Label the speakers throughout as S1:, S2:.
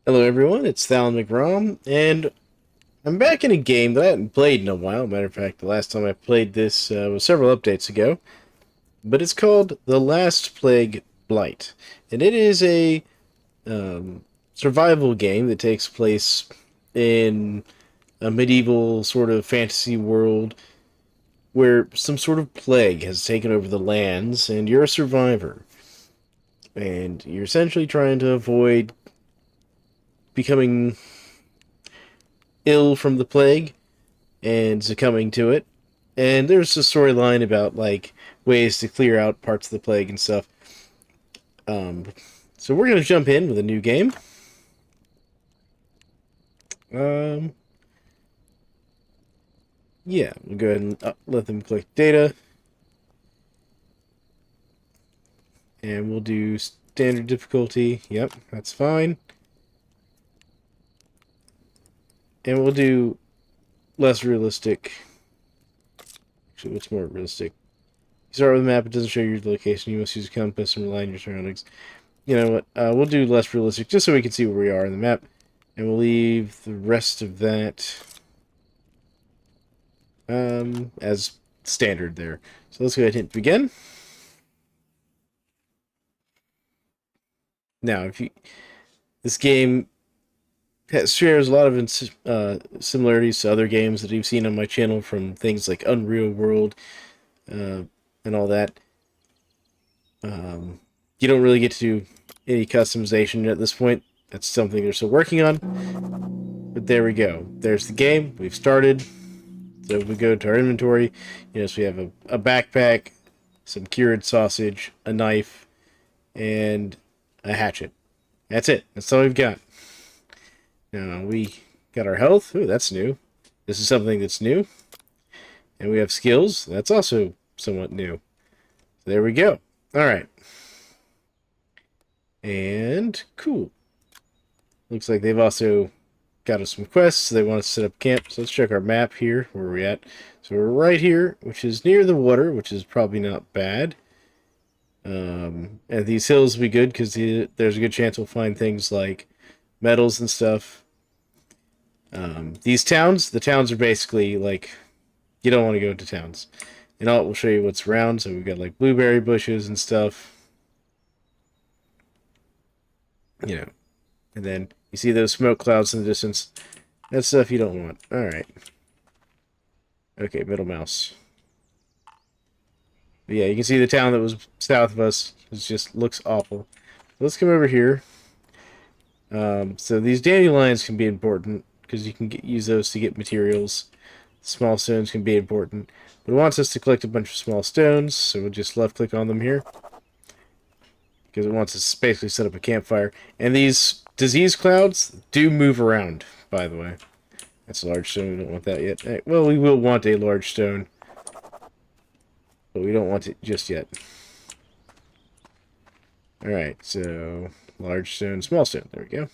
S1: Hello everyone, it's Thalan McRom, and I'm back in a game that I hadn't played in a while. Matter of fact, the last time I played this was several updates ago, but it's called The Last Plague Blight. And it is a survival game that takes place in a medieval sort of fantasy world where some sort of plague has taken over the lands, and you're a survivor. And you're essentially trying to avoid becoming ill from the plague and succumbing to it. And there's a storyline about like ways to clear out parts of the plague and stuff. Um, so we're gonna jump in with a new game. Um, yeah, we'll go ahead and let them collect data, and we'll do standard difficulty. Yep, that's fine. And we'll do less realistic. Actually, what's more realistic? You start with a map, it doesn't show you the location. You must use a compass and rely on your surroundings. You know what? We'll do less realistic just so we can see where we are in the map. And we'll leave the rest of that as standard there. So let's go ahead and hit begin. Now, if you this game shares a lot of similarities to other games that you've seen on my channel, from things like Unreal World and all that. You don't really get to do any customization at this point. That's something they're still working on. But there we go. There's the game. We've started. So we go to our inventory. So we have a backpack, some cured sausage, a knife, and a hatchet. That's it. That's all we've got. Now we got our health. Ooh, that's new. This is something that's new. And we have skills. That's also somewhat new. So there we go. All right. And cool. Looks like they've also got us some quests. So they want us to set up camp. So let's check our map here. Where are we at? So we're right here, which is near the water, which is probably not bad. And these hills will be good because there's a good chance we'll find things like metals and stuff. The towns are basically like, you don't want to go into towns. And we'll show you what's around. So we've got like blueberry bushes and stuff. And then you see those smoke clouds in the distance. That's stuff you don't want. Alright. Okay, middle mouse. But yeah, you can see the town that was south of us. It just looks awful. Let's come over here. So these dandelions can be important because you can use those to get materials. Small stones can be important. But it wants us to collect a bunch of small stones, so we'll just left click on them here. Because it wants us to basically set up a campfire. And these disease clouds do move around, by the way. That's a large stone. We don't want that yet. Well, we will want a large stone. But we don't want it just yet. Alright, so large stone, small stone. There we go.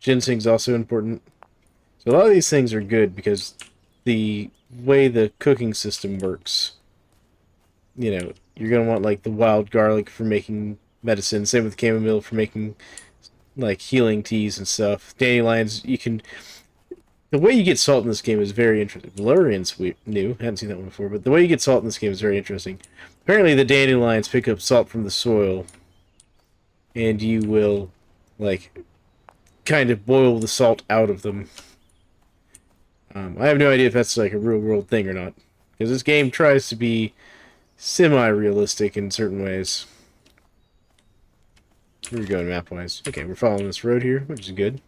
S1: Ginseng's also important. So a lot of these things are good because the way the cooking system works, you're going to want like the wild garlic for making medicine. Same with chamomile for making like healing teas and stuff. Dandelions, the way you get salt in this game is very interesting. Valerian's new. Hadn't seen that one before, but the way you get salt in this game is very interesting. Apparently the dandelions pick up salt from the soil, and you will, like, kind of boil the salt out of them. I have no idea if that's, like, a real-world thing or not, because this game tries to be semi-realistic in certain ways. Where are we going map-wise? Okay, we're following this road here, which is good.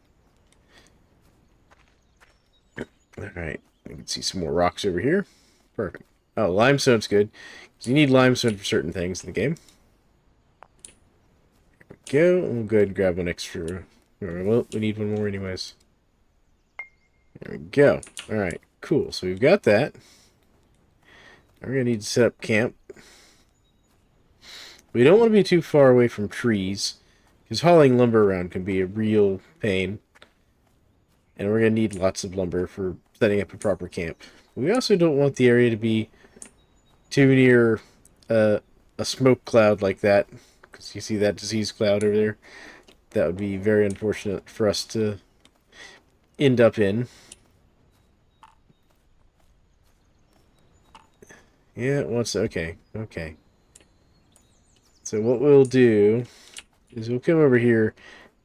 S1: Alright, I can see some more rocks over here. Perfect. Oh, limestone's good. You need limestone for certain things in the game. There we go. We'll go ahead and grab one extra. Well, we need one more anyways. There we go. Alright, cool. So we've got that. Now we're going to need to set up camp. We don't want to be too far away from trees, because hauling lumber around can be a real pain. And we're going to need lots of lumber for setting up a proper camp. We also don't want the area to be too near a smoke cloud like that, because you see that disease cloud over there. that would be very unfortunate for us to end up in. Yeah, okay, okay. So what we'll do is we'll come over here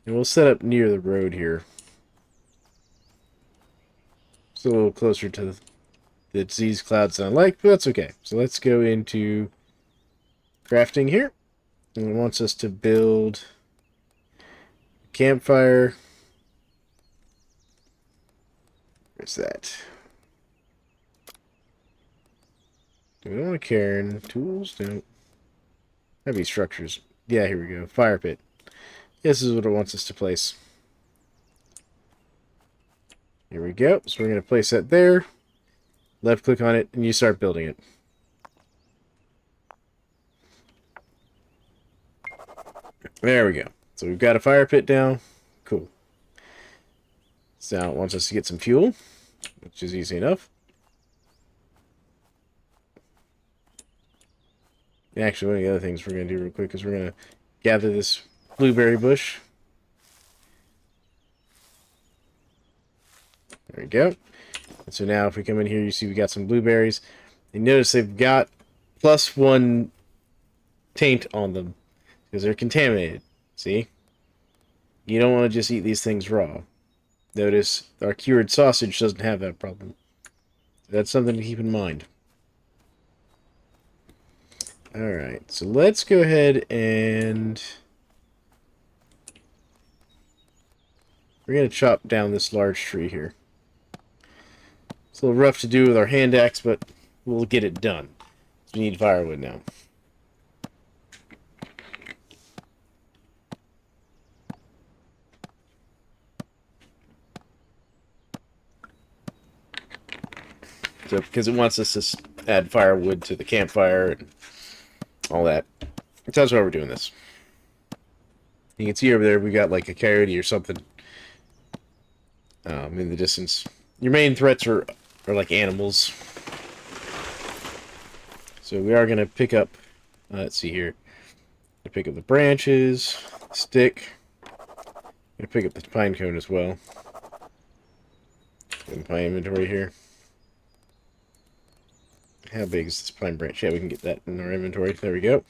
S1: and we'll set up near the road here. It's a little closer to the disease clouds than I like, but that's okay. So let's go into crafting here. And it wants us to build a campfire. Where's that? Do we want a cairn? Tools? No. Heavy structures. Yeah, here we go. Fire pit. This is what it wants us to place. Here we go. So we're going to place that there. Left click on it, and you start building it. There we go. So we've got a fire pit down. Cool. So now it wants us to get some fuel, which is easy enough. Actually, one of the other things we're going to do real quick is we're going to gather this blueberry bush. There we go. And so now if we come in here, you see we got some blueberries. And notice they've got +1 taint on them because they're contaminated. See? You don't want to just eat these things raw. Notice our cured sausage doesn't have that problem. That's something to keep in mind. Alright, so let's go ahead and we're going to chop down this large tree here. It's a little rough to do with our hand axe, but we'll get it done. We need firewood now. So, because it wants us to add firewood to the campfire and all that. So that's why we're doing this. You can see over there we got like a coyote or something in the distance. Your main threats are like animals. So we are going to pick up, let's see here. Pick up the branches, the stick. I'm going to pick up the pine cone as well. In my inventory here. How big is this pine branch? Yeah, we can get that in our inventory. There we go.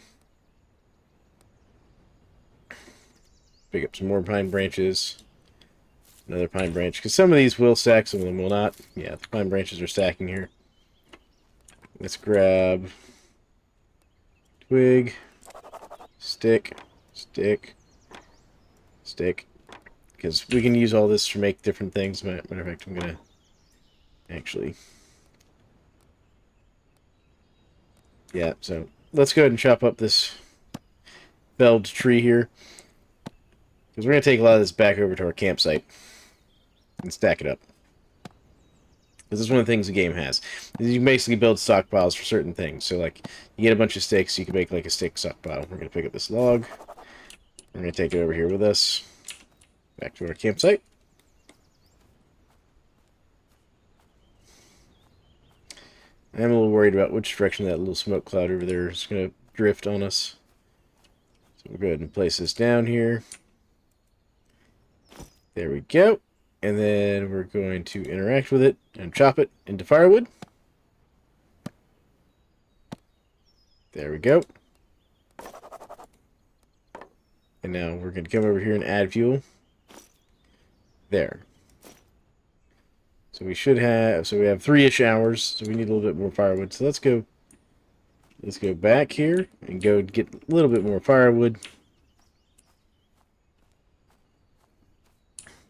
S1: Pick up some more pine branches. Another pine branch. Because some of these will stack, some of them will not. Yeah, the pine branches are stacking here. Let's grab twig, stick, stick, stick. Because we can use all this to make different things. Matter of fact, I'm going to actually... Yeah, so let's go ahead and chop up this felled tree here. Because we're going to take a lot of this back over to our campsite and stack it up. Because this is one of the things the game has. You can basically build stockpiles for certain things. So, like, you get a bunch of sticks, you can make, like, a stick stockpile. We're going to pick up this log. We're going to take it over here with us. Back to our campsite. I'm a little worried about which direction that little smoke cloud over there is going to drift on us. So we'll go ahead and place this down here. There we go. And then we're going to interact with it and chop it into firewood. There we go. And now we're going to come over here and add fuel. There. So we should have, so we have 3-ish hours, so we need a little bit more firewood. So let's go back here and go get a little bit more firewood.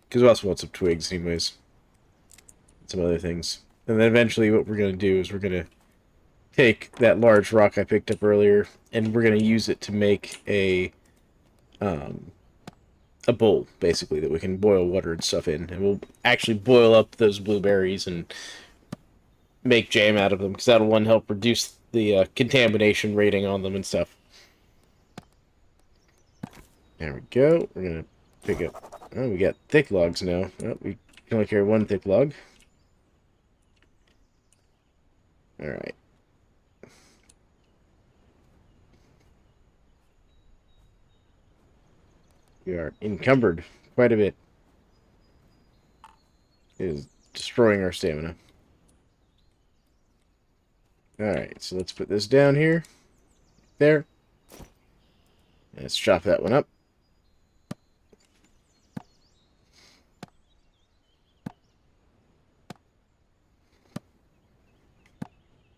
S1: Because we also want some twigs anyways. Some other things. And then eventually what we're going to do is we're going to take that large rock I picked up earlier, and we're going to use it to make a bowl, basically, that we can boil water and stuff in. And we'll actually boil up those blueberries and make jam out of them, because that'll, one, help reduce the contamination rating on them and stuff. There we go. We're going to pick up... Oh, we got thick logs now. Oh, we can only carry 1 thick log. Alright. We are encumbered quite a bit. It is destroying our stamina. Alright, so let's put this down here. There. Let's chop that one up.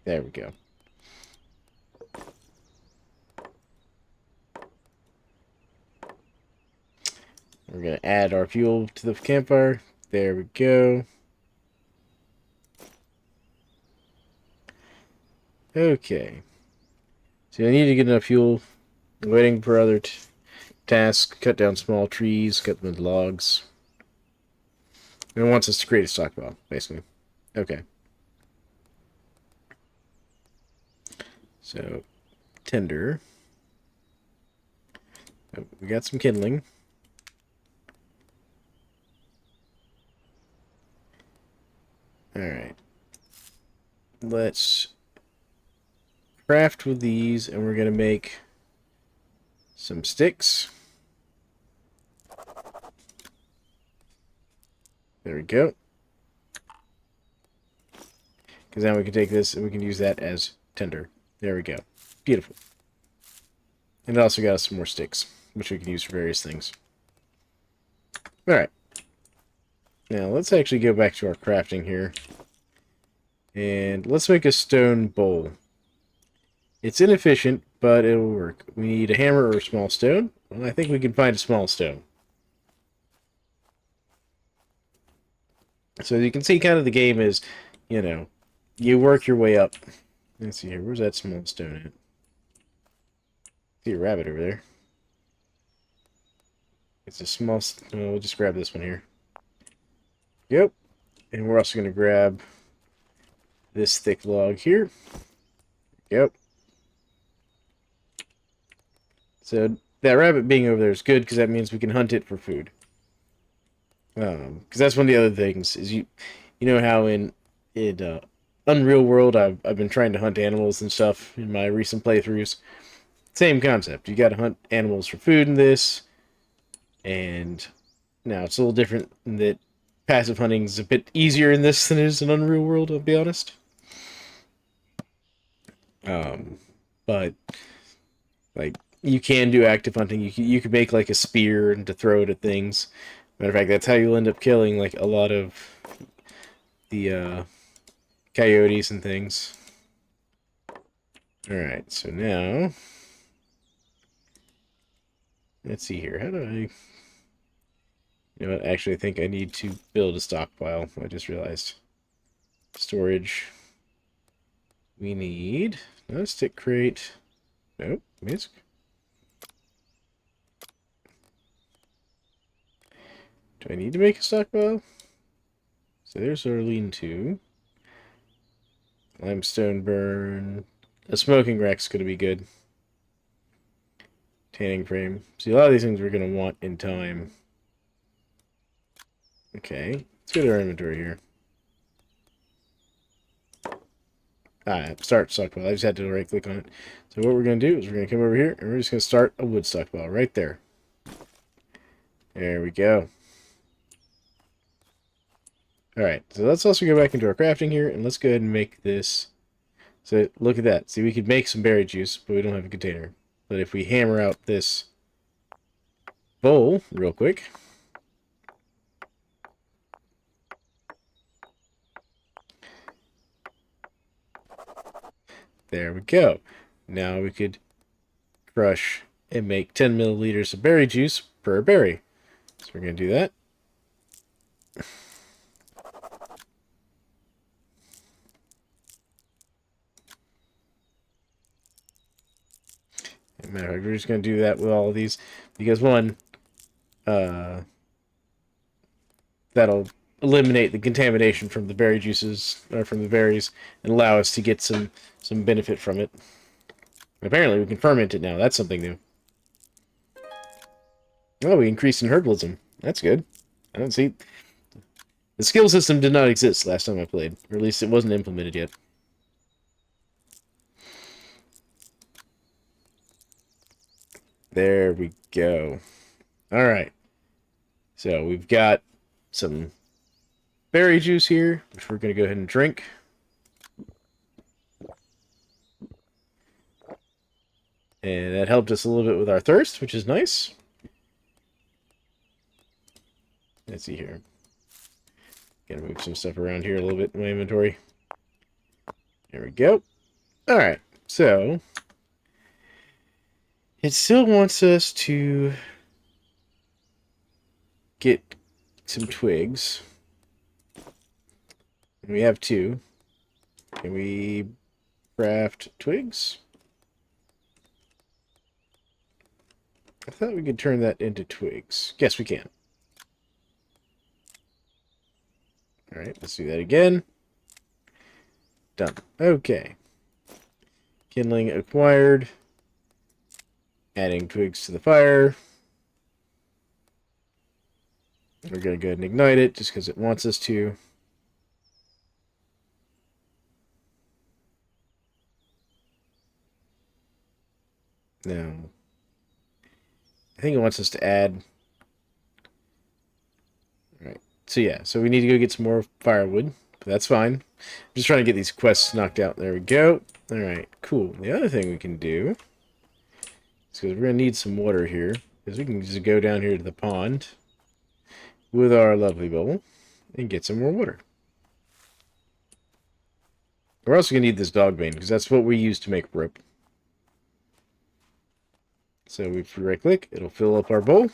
S1: There we go. We're going to add our fuel to the campfire. There we go. Okay. So I need to get enough fuel. I'm waiting for other tasks. Cut down small trees, cut them into logs. And it wants us to create a stockpile, basically. Okay. So, tinder. Oh, we got some kindling. Alright. Let's craft with these, and we're going to make some sticks. There we go. Because now we can take this and we can use that as tinder. There we go. Beautiful. And it also got us some more sticks, which we can use for various things. Alright. Now, let's actually go back to our crafting here. And let's make a stone bowl. It's inefficient, but it'll work. We need a hammer or a small stone. Well, I think we can find a small stone. So as you can see, kind of the game is, you know, you work your way up. Let's see here. Where's that small stone at? See a rabbit over there. It's a small... Oh, we'll just grab this one here. Yep. And we're also going to grab this thick log here. Yep. So that rabbit being over there is good because that means we can hunt it for food. Because that's one of the other things is you know how in Unreal World I've been trying to hunt animals and stuff in my recent playthroughs. Same concept. You got to hunt animals for food in this, and now it's a little different in that passive hunting is a bit easier in this than it is in Unreal World. I'll be honest. But like you can do active hunting. You can make like a spear and to throw it at things. Matter of fact, that's how you'll end up killing like a lot of the coyotes and things. Alright, so now let's see here. How do I... You know what? Actually, I think I need to build a stockpile. I just realized. Storage. We need... No, stick crate. Nope. Misc. Do I need to make a stockpile? So there's our lean-to. Limestone burn. A smoking rack's going to be good. Tanning frame. See, a lot of these things we're going to want in time. Okay. Let's go to our inventory here. Start stockpile. I just had to right-click on it. So what we're going to do is we're going to come over here, and we're just going to start a wood stockpile right there. There we go. Alright, so let's also go back into our crafting here, and let's go ahead and make this. So look at that. See, we could make some berry juice, but we don't have a container. But if we hammer out this bowl real quick. There we go. Now we could crush and make 10 milliliters of berry juice per berry. So we're going to do that. Matter of fact, we're just going to do that with all of these because one, that'll eliminate the contamination from the berry juices or from the berries and allow us to get some benefit from it. Apparently, we can ferment it now. That's something new. Oh, we increased in herbalism. That's good. I don't see... The skill system did not exist last time I played. Or at least it wasn't implemented yet. There we go. All right. So we've got some berry juice here, which we're going to go ahead and drink. And that helped us a little bit with our thirst, which is nice. Let's see here. Gotta move some stuff around here a little bit in my inventory. There we go. Alright, so it still wants us to get some twigs. And we have 2. Can we craft twigs? I thought we could turn that into twigs. Yes, we can. Alright, let's do that again. Done. Okay. Kindling acquired. Adding twigs to the fire. We're going to go ahead and ignite it just because it wants us to. No. I think it wants us to add. Alright. So yeah, so we need to go get some more firewood. But that's fine. I'm just trying to get these quests knocked out. There we go. Alright, cool. The other thing we can do is because we're going to need some water here. Because we can just go down here to the pond with our lovely bowl and get some more water. We're also going to need this dog bane because that's what we use to make rope. So if we right click, it'll fill up our bowl.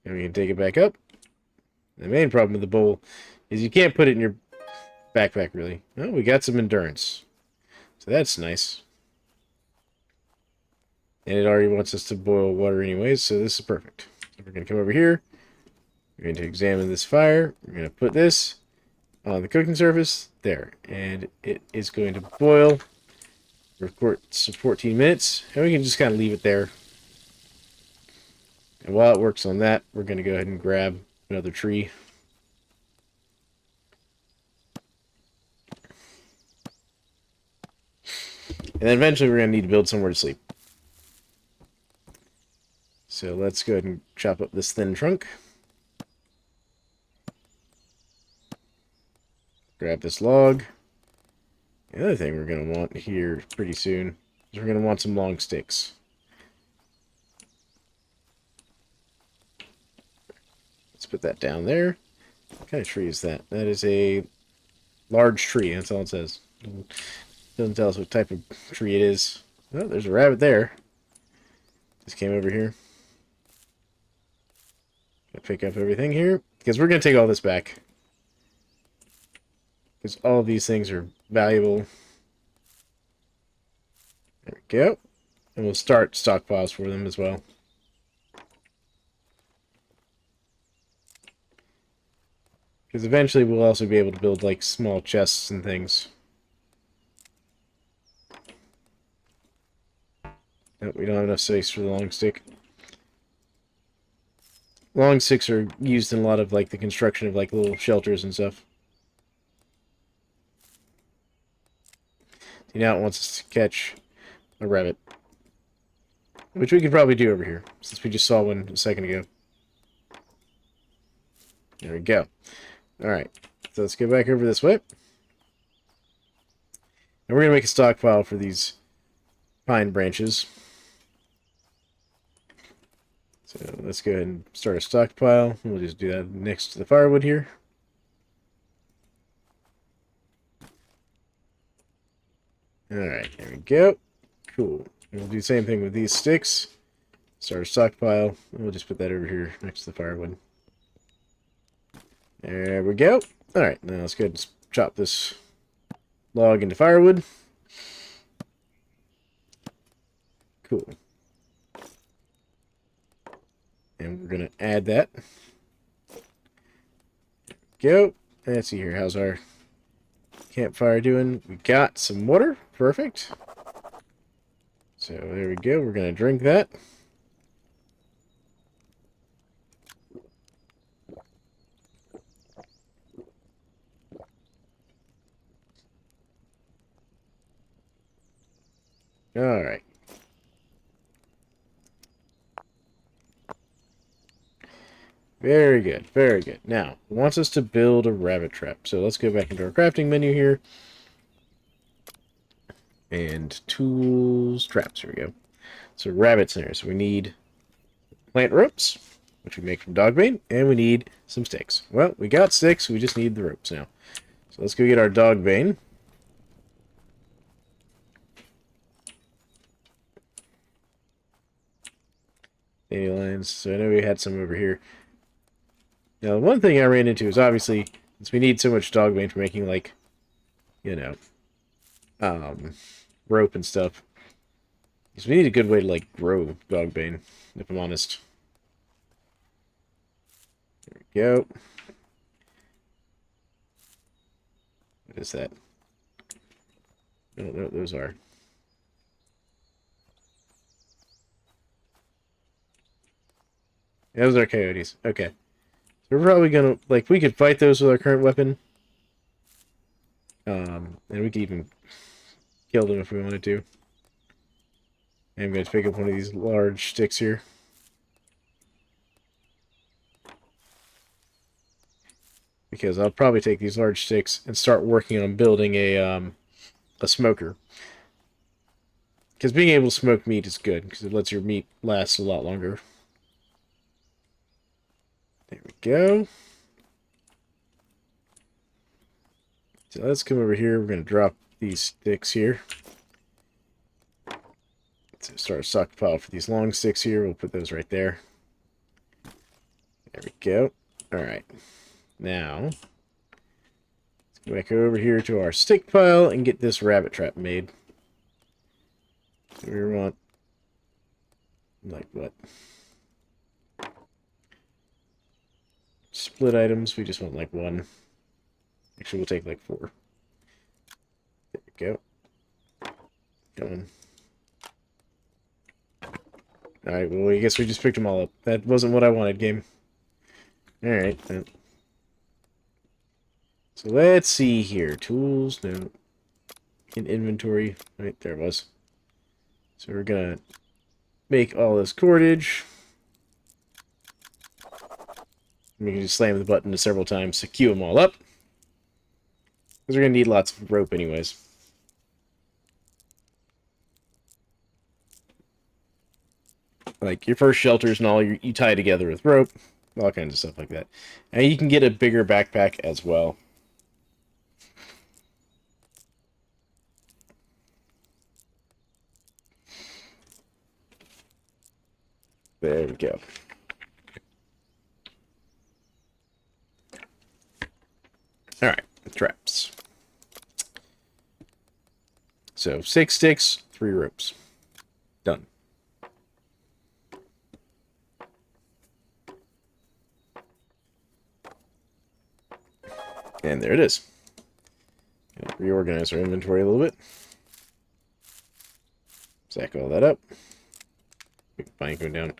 S1: And we can take it back up. The main problem with the bowl is you can't put it in your backpack, really. Oh, we got some endurance. So that's nice. And it already wants us to boil water anyways, so this is perfect. So we're going to come over here. We're going to examine this fire. We're going to put this on the cooking surface. There. And it is going to boil for 14 minutes. And we can just kind of leave it there. And while it works on that, we're going to go ahead and grab another tree. And then eventually we're going to need to build somewhere to sleep. So let's go ahead and chop up this thin trunk. Grab this log. The other thing we're going to want here pretty soon is we're going to want some long sticks. Let's put that down there. What kind of tree is that? That is a large tree. That's all it says. Doesn't tell us what type of tree it is. Oh, there's a rabbit there. Just came over here. Gonna pick up everything here. Because we're going to take all this back. Because all of these things are valuable. There we go. And we'll start stockpiles for them as well. Because eventually we'll also be able to build like small chests and things. Nope, we don't have enough space for the long stick. Long sticks are used in a lot of like the construction of like little shelters and stuff. See, now it wants us to catch a rabbit. Which we could probably do over here, since we just saw one a second ago. There we go. Alright, so let's go back over this way. And we're going to make a stockpile for these pine branches. So let's go ahead and start a stockpile. We'll just do that next to the firewood here. Alright, there we go. Cool. And we'll do the same thing with these sticks. Start a stockpile. And we'll just put that over here next to the firewood. There we go. Alright, now let's go ahead and chop this log into firewood. Cool. And we're going to add that. Go. Let's see here. How's our campfire doing? We got some water. Perfect. So there we go. We're going to drink that. Alright. Very good, very good. Now, it wants us to build a rabbit trap. So let's go back into our crafting menu here. And tools, traps, here we go. So rabbit snares. So we need plant ropes, which we make from dog bane, and we need some sticks. Well, we got sticks, we just need the ropes now. So let's go get our dog bane. Dandelions. So I know we had some over here. Now, the one thing I ran into is obviously, since we need so much dog bane for making, like, you know, rope and stuff, is we need a good way to, like, grow dog bane, if I'm honest. There we go. What is that? I don't know what those are. Those are coyotes. Okay. So we're probably gonna, like, we could fight those with our current weapon. And we could even kill them if we wanted to. I'm going to pick up one of these large sticks here. Because I'll probably take these large sticks and start working on building a smoker. Because being able to smoke meat is good, because it lets your meat last a lot longer. There we go. So let's come over here. We're going to drop these sticks here. Let's start a stockpile for these long sticks here. We'll put those right there. There we go. Alright. Now, let's go back over here to our stick pile and get this rabbit trap made. So we want, like, what? Split items, we just want, like, one. Actually, we'll take, like, 4. There we go. Come on. Alright, well, I guess we just picked them all up. That wasn't what I wanted, game. Alright, then. So let's see here. Tools, no. In inventory. Right, there it was. So we're gonna make all this cordage. We can just slam the button several times to queue them all up. Because we're gonna need lots of rope anyways. Like your first shelters and all, you tie together with rope. All kinds of stuff like that. And you can get a bigger backpack as well. There we go. Alright, traps. So, 6 sticks, 3 ropes. Done. And there it is. Reorganize our inventory a little bit. Sack all that up. We can find going down.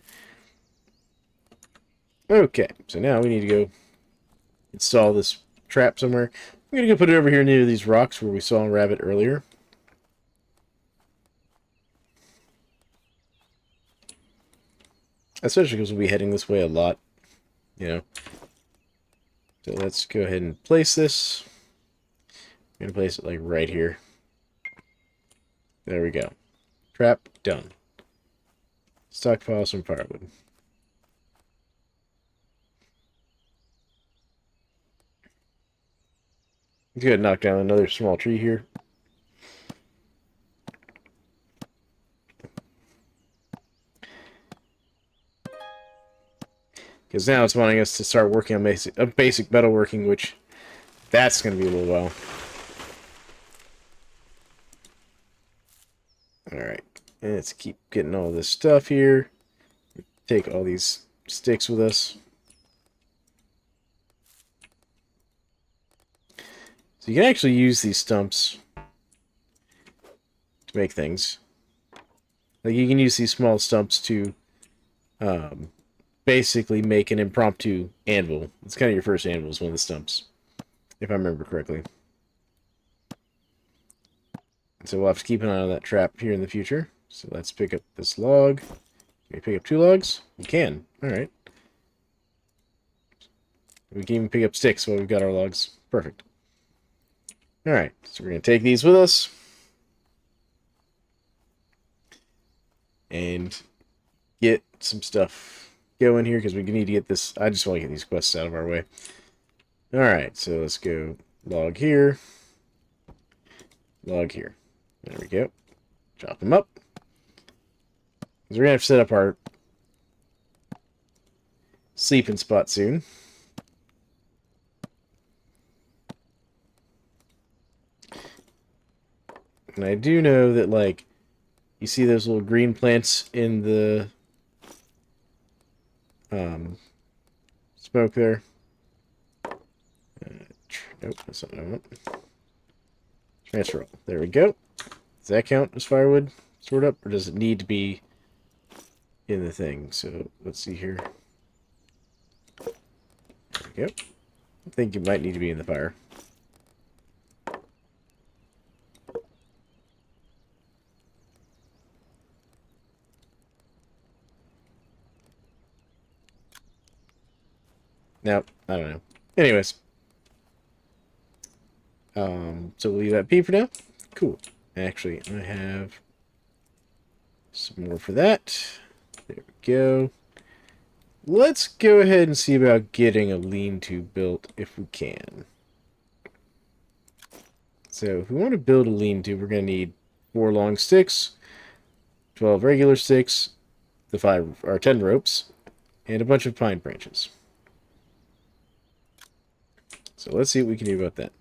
S1: Okay, so now we need to go install this trap somewhere. I'm going to go put it over here near these rocks where we saw a rabbit earlier. Especially because we'll be heading this way a lot, you know. So let's go ahead and place this. I'm going to place it like right here. There we go. Trap done. Stockpile some firewood. Let's go ahead and knock down another small tree here. Because now it's wanting us to start working on basic metalworking, which that's going to be a little while. Alright, and let's keep getting all this stuff here. Take all these sticks with us. So you can actually use these stumps to make things. Like you can use these small stumps to basically make an impromptu anvil. It's kind of your first anvil is one of the stumps, if I remember correctly. So we'll have to keep an eye on that trap here in the future. So let's pick up this log. Can we pick up 2 logs? We can. Alright. We can even pick up sticks while we've got our logs. Perfect. Alright, so we're going to take these with us. And get some stuff going here, because we need to get this... I just want to get these quests out of our way. Alright, so let's go log here. Log here. There we go. Chop them up. Because we're going to have to set up our sleeping spot soon. And I do know that, like, you see those little green plants in the smoke there? Nope, that's not what I want. Transfer all. There we go. Does that count as firewood stored up, or does it need to be in the thing? So let's see here. There we go. I think it might need to be in the fire. Nope, I don't know. Anyways. So we'll leave that be for now. Cool. Actually, I have some more for that. There we go. Let's go ahead and see about getting a lean-to built if we can. So if we want to build a lean-to, we're going to need 4 long sticks, 12 regular sticks, the 5 or 10 ropes, and a bunch of pine branches. So let's see what we can do about that.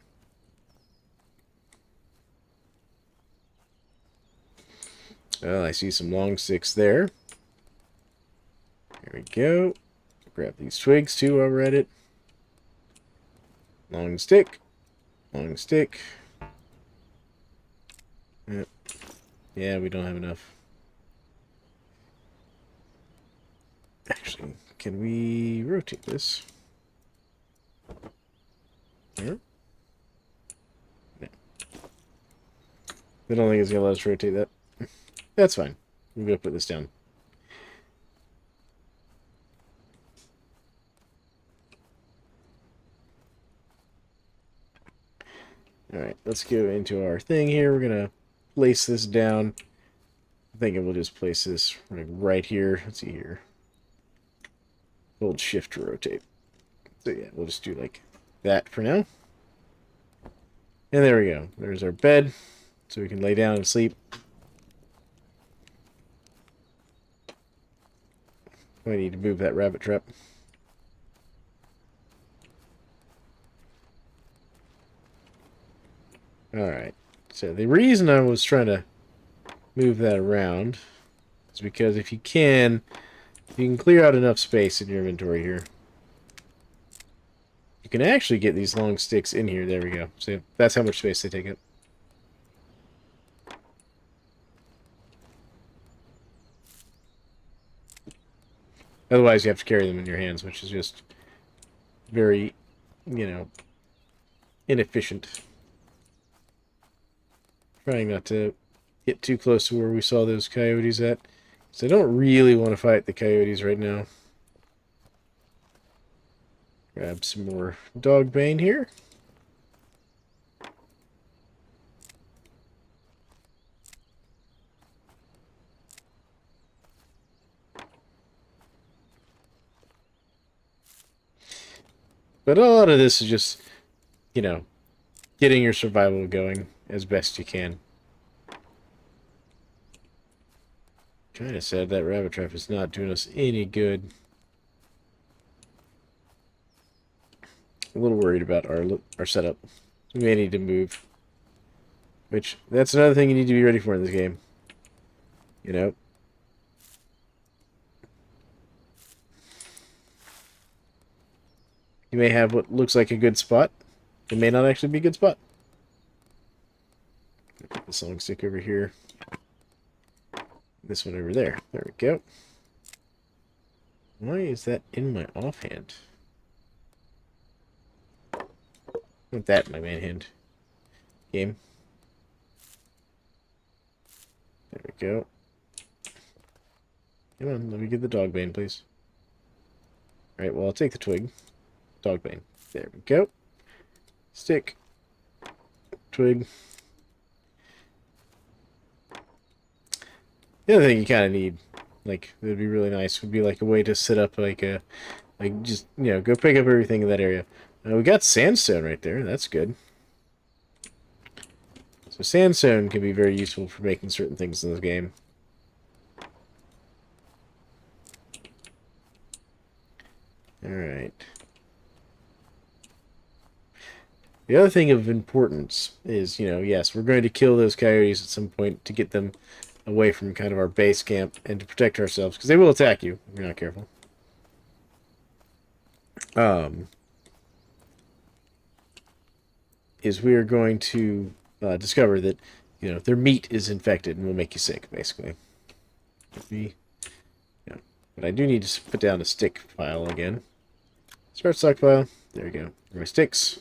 S1: Well, I see some long sticks there. There we go. Grab these twigs too while we're at it. Long stick. Long stick. Yep. Yeah, we don't have enough. Actually, can we rotate this? Here? No. I don't think it's going to let us rotate that. That's fine. We're going to put this down. Alright, let's go into our thing here. We're going to place this down. I think we'll just place this like right here. Let's see here. Hold shift to rotate. So yeah, we'll just do like that for now. And there we go. There's our bed. So we can lay down and sleep. I need to move that rabbit trap. Alright. So the reason I was trying to move that around is because if you can clear out enough space in your inventory here. You can actually get these long sticks in here. There we go. So that's how much space they take up. Otherwise, you have to carry them in your hands, which is just very, inefficient. Trying not to get too close to where we saw those coyotes at. So I don't really want to fight the coyotes right now. Grab some more dog bane here. But a lot of this is just, getting your survival going as best you can. Kind of sad that rabbit trap is not doing us any good. A little worried about our setup. We may need to move. Which, that's another thing you need to be ready for in this game. You may have what looks like a good spot. It may not actually be a good spot. Put this long stick over here. This one over there. There we go. Why is that in my offhand? I want that in my main hand. Game. There we go. Come on, let me get the dog bane, please. Alright, well, I'll take the twig. Dogbane. There we go. Stick. Twig. The other thing you kind of need, like, it would be really nice, would be like a way to set up like a, like just, you know, go pick up everything in that area. We got sandstone right there. That's good. So sandstone can be very useful for making certain things in this game. Alright. The other thing of importance is, you know, yes, we're going to kill those coyotes at some point to get them away from kind of our base camp and to protect ourselves, because they will attack you if you're not careful. Is we are going to discover that, you know, their meat is infected and will make you sick, basically. But I do need to put down a stick file again. Start stockpile. There we go. My sticks.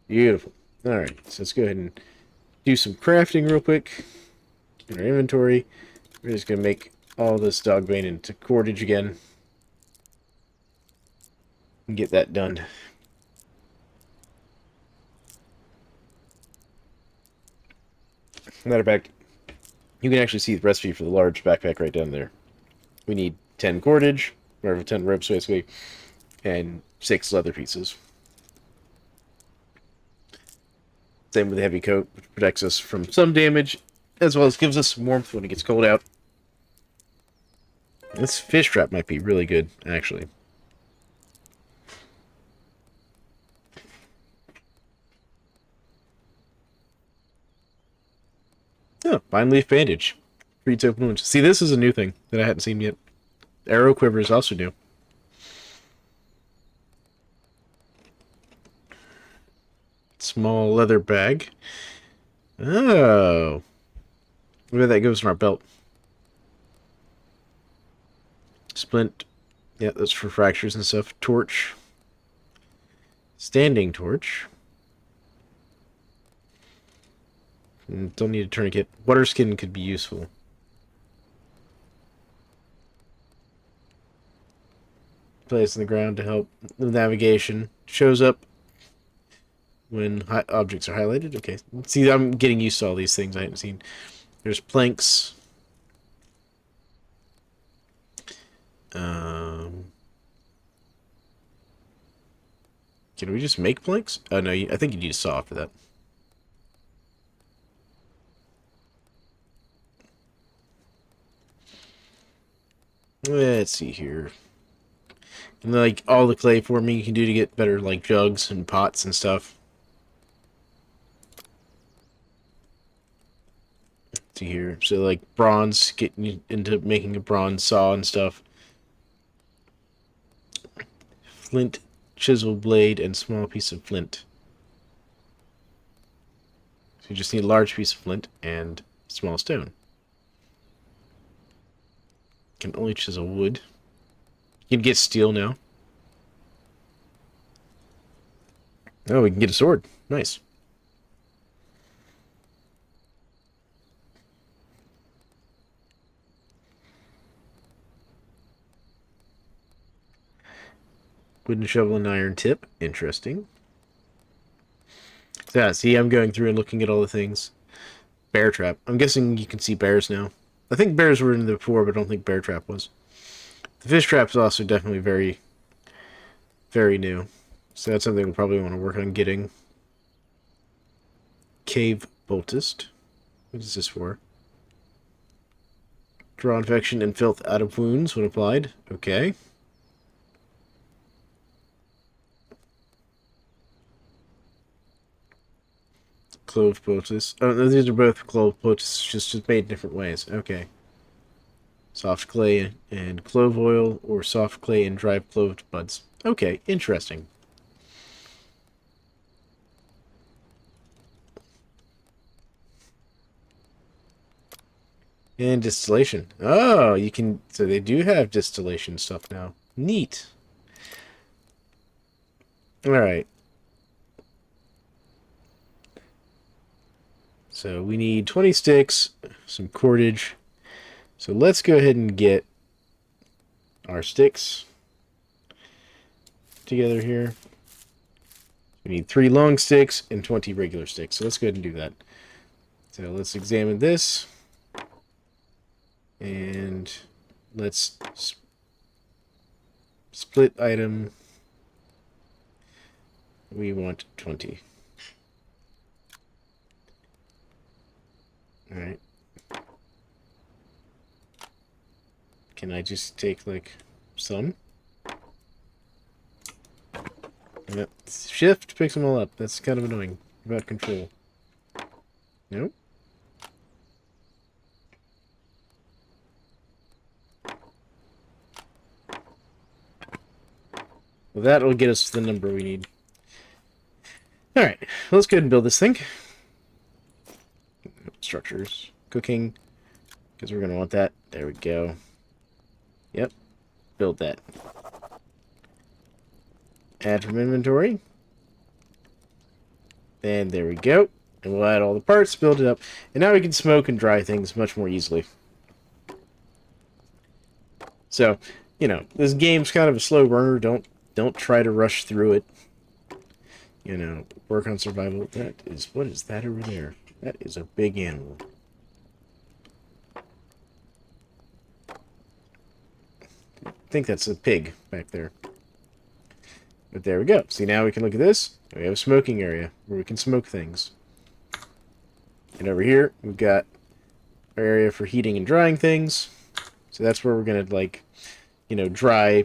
S1: Beautiful. Alright, so let's go ahead and do some crafting real quick in our inventory. We're just going to make all this dogbane into cordage again. And get that done. Matter of fact, you can actually see the recipe for the large backpack right down there. We need 10 cordage, or 10 ropes basically, and 6 leather pieces. Same with the heavy coat, which protects us from some damage, as well as gives us some warmth when it gets cold out. This fish trap might be really good, actually. Oh, vine leaf bandage. Treats open wounds. See, this is a new thing that I hadn't seen yet. Arrow quiver is also new. Small leather bag. Oh. Maybe that goes in our belt. Splint. Yeah, that's for fractures and stuff. Torch. Standing torch. Don't need a tourniquet. Water skin could be useful. Place in the ground to help with navigation. Shows up when objects are highlighted. Okay. See, I'm getting used to all these things I hadn't seen. There's planks. Can we just make planks? Oh, no, I think you need a saw for that. Let's see here. And like all the clay forming you can do to get better like jugs and pots and stuff. Let's see here. So like bronze, getting into making a bronze saw and stuff. Flint, chisel blade, and small piece of flint. So you just need a large piece of flint and small stone. Can only chisel wood. You can get steel now. Oh, we can get a sword. Nice. Wooden shovel and iron tip. Interesting. Yeah, see, I'm going through and looking at all the things. Bear trap. I'm guessing you can see bears now. I think bears were in there before, but I don't think bear trap was. The fish trap is also definitely very, very new. So that's something we'll probably want to work on getting. Cave Boltist. What is this for? Draw infection and filth out of wounds when applied. Okay. Clove Poultice. Oh, no, these are both Clove Poultice, just made different ways. Okay. Soft clay and clove oil, or soft clay and dried clove buds. Okay, interesting. And distillation. Oh, you can... So they do have distillation stuff now. Neat. Alright. So we need 20 sticks, some cordage. So let's go ahead and get our sticks. together here. We need 3 long sticks and 20 regular sticks. So let's go ahead and do that. So let's examine this. And let's split item. We want 20. Alright. Can I just take, like, some? Yep. Shift picks them all up. That's kind of annoying. About control. Nope. Well, that'll get us the number we need. Alright, let's go ahead and build this thing. Structures. Cooking. Because we're going to want that. There we go. Yep. Build that. Add from inventory. And there we go. And we'll add all the parts, build it up. And now we can smoke and dry things much more easily. So, you know, this game's kind of a slow burner. Don't try to rush through it. You know, work on survival. What is that over there? That is a big animal. I think that's a pig back there. But there we go. See, now we can look at this. We have a smoking area where we can smoke things. And over here, we've got our area for heating and drying things. So that's where we're going to, like, you know, dry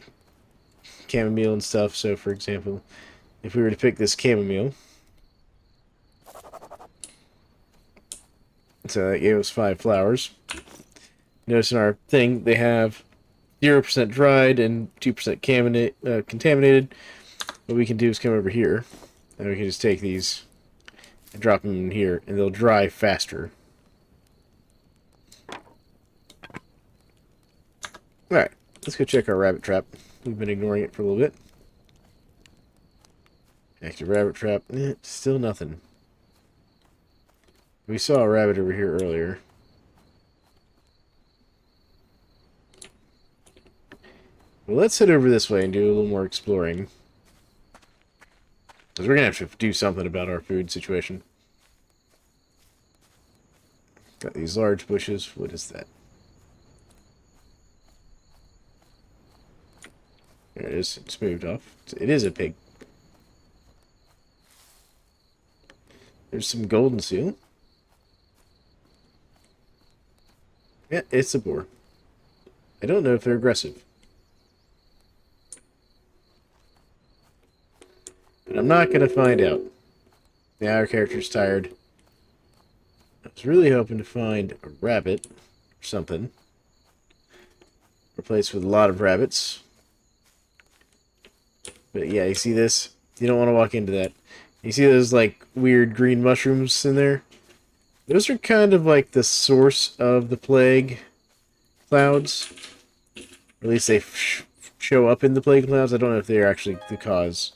S1: chamomile and stuff. So, for example, if we were to pick this chamomile, so that gave us 5 flowers. Notice in our thing, they have 0% dried and 2% contaminated. What we can do is come over here, and we can just take these and drop them in here, and they'll dry faster. Alright, let's go check our rabbit trap. We've been ignoring it for a little bit. Active rabbit trap. Still nothing. We saw a rabbit over here earlier. Well, let's head over this way and do a little more exploring. Because we're going to have to do something about our food situation. Got these large bushes. What is that? There it is. It's moved off. It is a pig. There's some golden seal. Yeah, it's a boar. I don't know if they're aggressive. But I'm not going to find out. Now our character's tired. I was really hoping to find a rabbit or something. Replaced with a lot of rabbits. But yeah, you see this? You don't want to walk into that. You see those, like, weird green mushrooms in there? Those are kind of like the source of the plague clouds. Or at least they show up in the plague clouds. I don't know if they're actually the cause.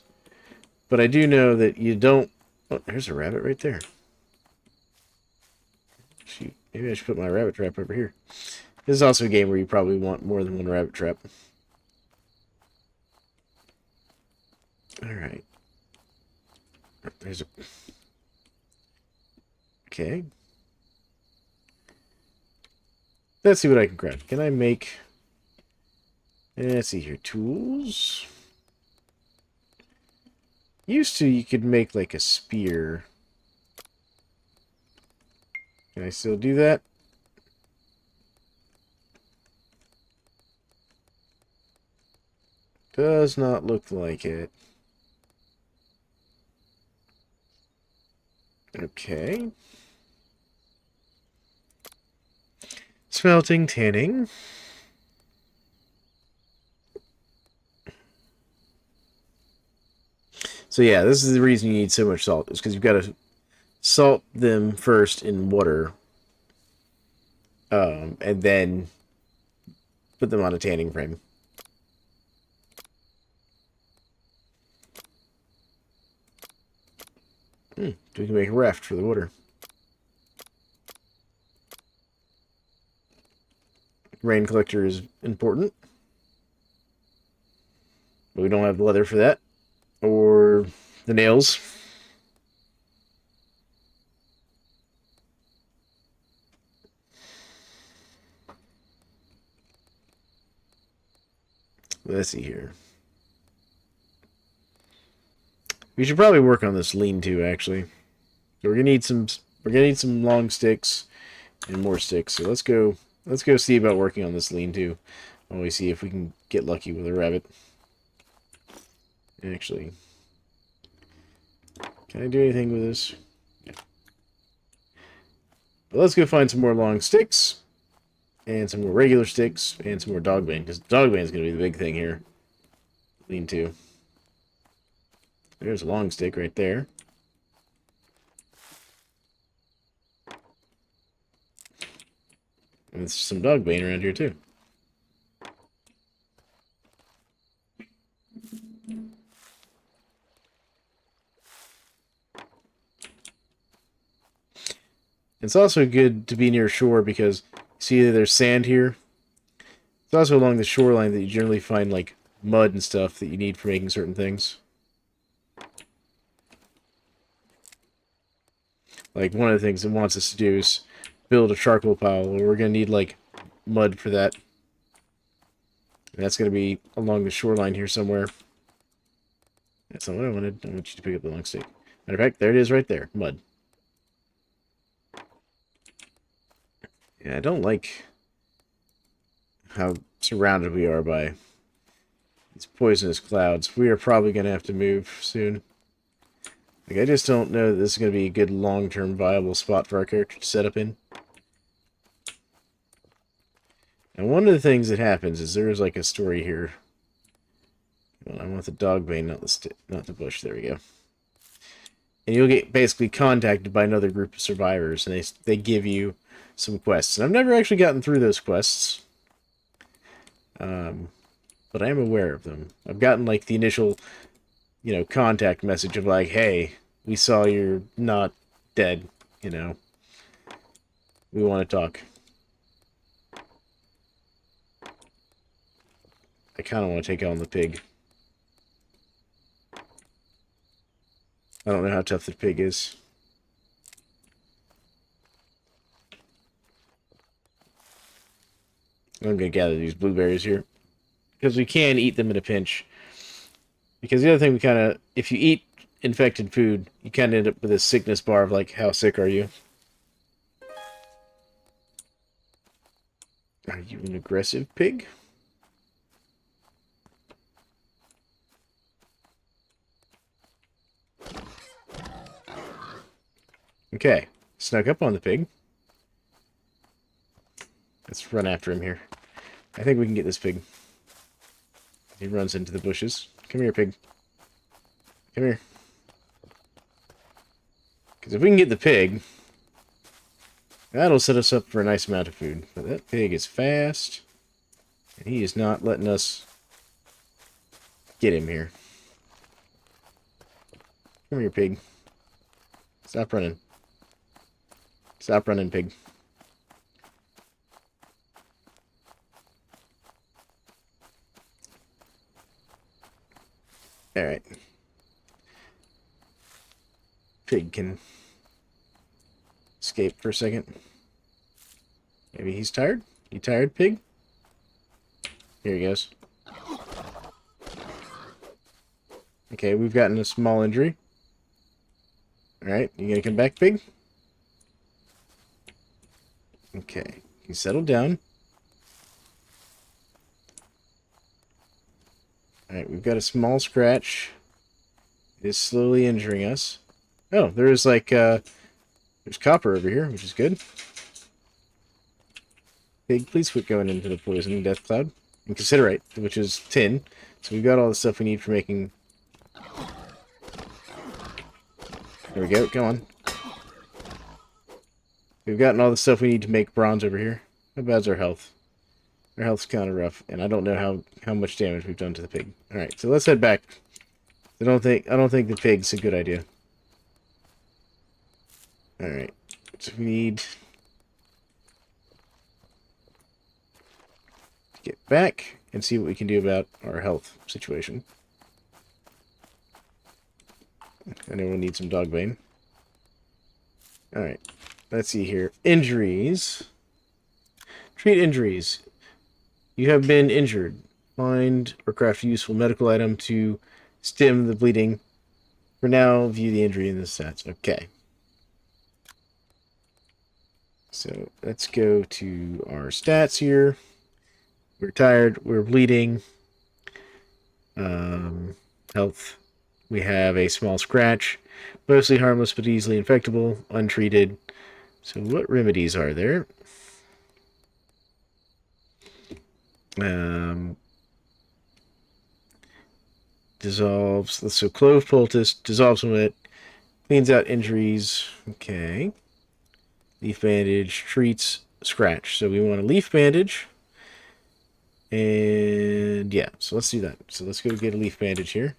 S1: But I do know that you don't... Oh, there's a rabbit right there. Shoot, maybe I should put my rabbit trap over here. This is also a game where you probably want more than one rabbit trap. Alright. There's a... Okay. Let's see what I can grab. Can I make... Let's see here. Tools... Used to, you could make, like, a spear. Can I still do that? Does not look like it. Okay. Smelting, tanning. So yeah, this is the reason you need so much salt, is because you've got to salt them first in water, and then put them on a tanning frame. We can make a raft for the water. Rain collector is important, but we don't have leather for that. Or the nails. Let's see here. We should probably work on this lean-to, actually. So we're gonna need some. We're gonna need some long sticks and more sticks. So let's go. Let's go see about working on this lean-to. While we see if we can get lucky with a rabbit. Actually, can I do anything with this? Yeah. But let's go find some more long sticks. And some more regular sticks. And some more dogbane. Because dogbane is going to be the big thing here. Lean-to. There's a long stick right there. And there's some dogbane around here too. It's also good to be near shore because see there's sand here. It's also along the shoreline that you generally find like mud and stuff that you need for making certain things. Like one of the things it wants us to do is build a charcoal pile. Well, we're going to need like mud for that. And that's going to be along the shoreline here somewhere. That's not what I wanted. I want you to pick up the long stick. Matter of fact, there it is right there. Mud. Yeah, I don't like how surrounded we are by these poisonous clouds. We are probably going to have to move soon. Like, I just don't know that this is going to be a good long-term viable spot for our character to set up in. And one of the things that happens is there's like a story here. Well, I want the dogbane, not the bush. There we go. And you'll get basically contacted by another group of survivors, and they give you some quests. And I've never actually gotten through those quests. But I am aware of them. I've gotten like the initial, contact message of like, hey, we saw you're not dead, we want to talk. I kind of want to take on the pig. I don't know how tough the pig is. I'm going to gather these blueberries here. Because we can eat them in a pinch. Because the other thing if you eat infected food, you kind of end up with a sickness bar of like, how sick are you? Are you an aggressive pig? Okay, snuck up on the pig. Let's run after him here. I think we can get this pig. He runs into the bushes. Come here, pig. Come here. Because if we can get the pig, that'll set us up for a nice amount of food. But that pig is fast, and he is not letting us get him here. Come here, pig. Stop running. Stop running, pig. Alright. Pig can escape for a second. Maybe he's tired? You tired, pig? Here he goes. Okay, we've gotten a small injury. Alright, you gonna come back, pig? Okay, you settle down. Alright, we've got a small scratch. It is slowly injuring us. Oh, there's like, there's copper over here, which is good. Pig, please quit going into the poison death cloud. And considerate, which is tin. So we've got all the stuff we need for making... There we go, come on. We've gotten all the stuff we need to make bronze over here. How bad's our health? Our health's kind of rough, and I don't know how much damage we've done to the pig. Alright, so let's head back. I don't think the pig's a good idea. Alright, so we need to get back and see what we can do about our health situation. I know we'll need some dogbane. Alright. Let's see here. Injuries. Treat injuries. You have been injured. Find or craft a useful medical item to stem the bleeding. For now, view the injury in the stats. Okay. So let's go to our stats here. We're tired. We're bleeding. Health. We have a small scratch. Mostly harmless but easily infectable. Untreated. So what remedies are there? Dissolves. So clove poultice. Dissolves with it. Cleans out injuries. Okay. Leaf bandage. Treats scratch. So we want a leaf bandage. And yeah, so let's do that. So let's go get a leaf bandage here.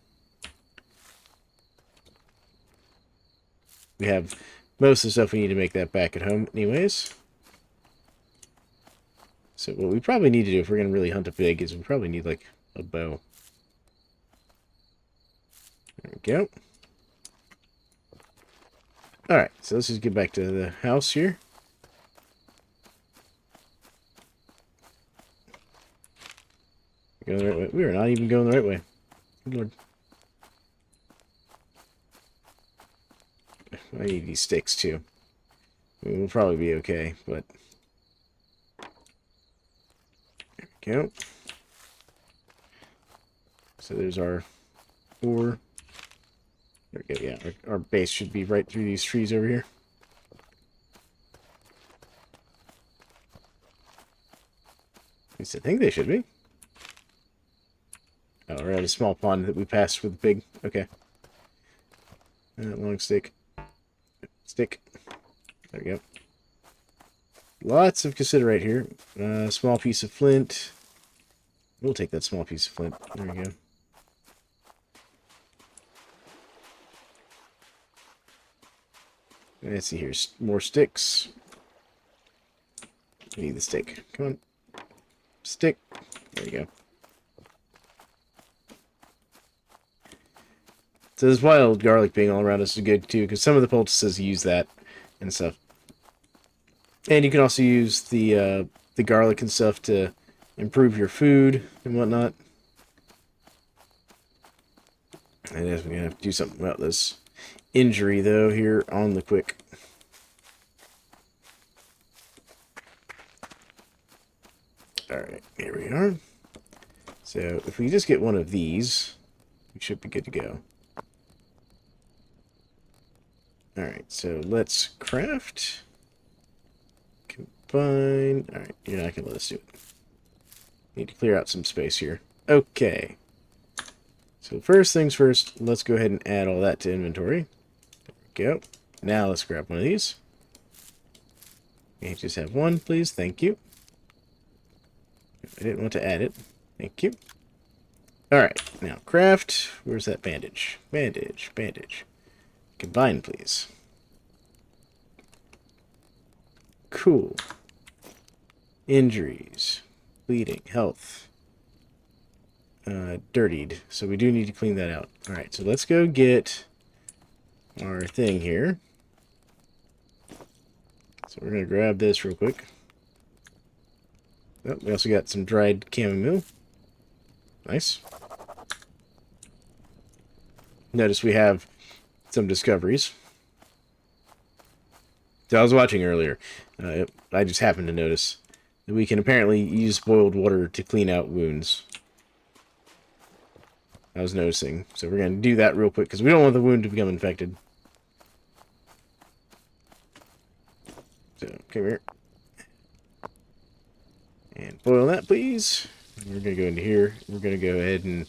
S1: We have most of the stuff we need to make that back at home anyways. So what we probably need to do if we're going to really hunt a pig is we probably need like a bow. There we go. Alright, so let's just get back to the house here. Going the right way. We are not even going the right way. Good lord. I need these sticks too. I mean, we'll probably be okay, but... There we go. So there's our 4. There we go, yeah. Our base should be right through these trees over here. At least I think they should be. Oh, we're at a small pond that we passed with the pig. Okay. Long stick. Stick. There we go. Lots of considerate here. Small piece of flint. We'll take that small piece of flint. There we go. Let's see here. More sticks. I need the stick. Come on. Stick. There you go. So this wild garlic being all around us is good too, because some of the poultices use that and stuff. And you can also use the garlic and stuff to improve your food and whatnot. I guess we're gonna have to do something about this injury though here on the quick. Alright, here we are. So if we just get one of these, we should be good to go. Alright, so let's craft. Combine. Alright, you're not going to let us do it. Need to clear out some space here. Okay. So first things first, let's go ahead and add all that to inventory. There we go. Now let's grab one of these. Can you just have one, please? Thank you. I didn't want to add it. Thank you. Alright, now craft. Where's that bandage? Bandage, bandage. Combine, please. Cool. Injuries. Bleeding. Health. Dirtied. So we do need to clean that out. Alright, so let's go get our thing here. So we're going to grab this real quick. Oh, we also got some dried chamomile. Nice. Notice we have some discoveries. So I was watching earlier. I just happened to notice that we can apparently use boiled water to clean out wounds. I was noticing. So we're going to do that real quick because we don't want the wound to become infected. So, come here. And boil that, please. We're going to go into here. We're going to go ahead and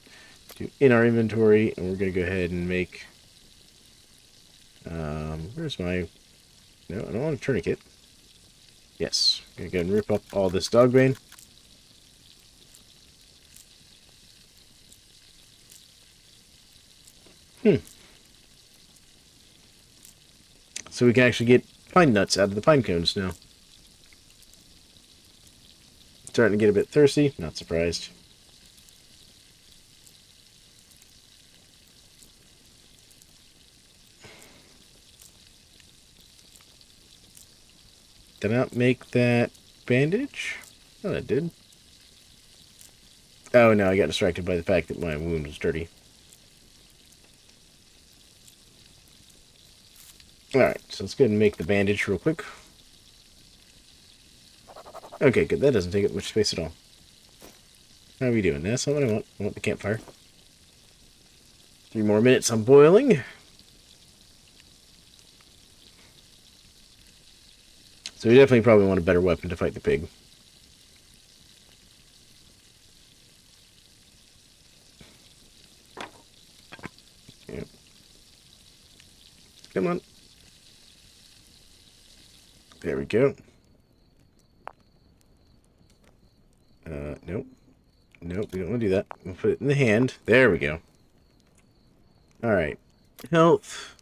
S1: do in our inventory. And we're going to go ahead and make... where's my... No, I don't want a tourniquet. Yes. I'm going to go and rip up all this dogbane. So we can actually get pine nuts out of the pine cones now. Starting to get a bit thirsty. Not surprised. Did I not make that bandage? Oh, that did. Oh, no, I got distracted by the fact that my wound was dirty. Alright, so let's go ahead and make the bandage real quick. Okay, good. That doesn't take up much space at all. How are we doing? That's not what I want. I want the campfire. 3 more minutes on boiling. So we definitely probably want a better weapon to fight the pig. Yep. Come on. There we go. Nope. Nope, we don't want to do that. We'll put it in the hand. There we go. Alright. Health.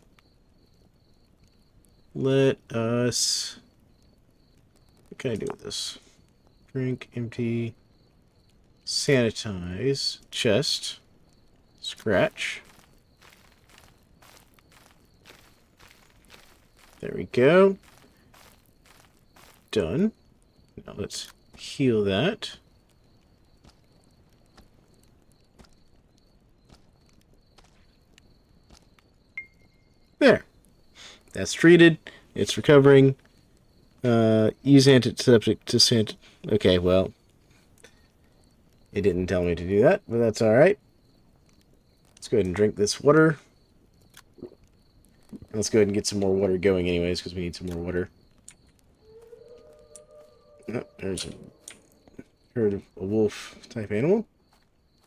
S1: Let us... What can I do with this? Drink, empty, sanitize, chest, scratch. There we go. Done. Now let's heal that. There. That's treated. It's recovering. Use antiseptic to sand. Okay, well. It didn't tell me to do that, but that's alright. Let's go ahead and drink this water. Let's go ahead and get some more water going anyways, because we need some more water. Oh, there's a herd of a wolf type animal.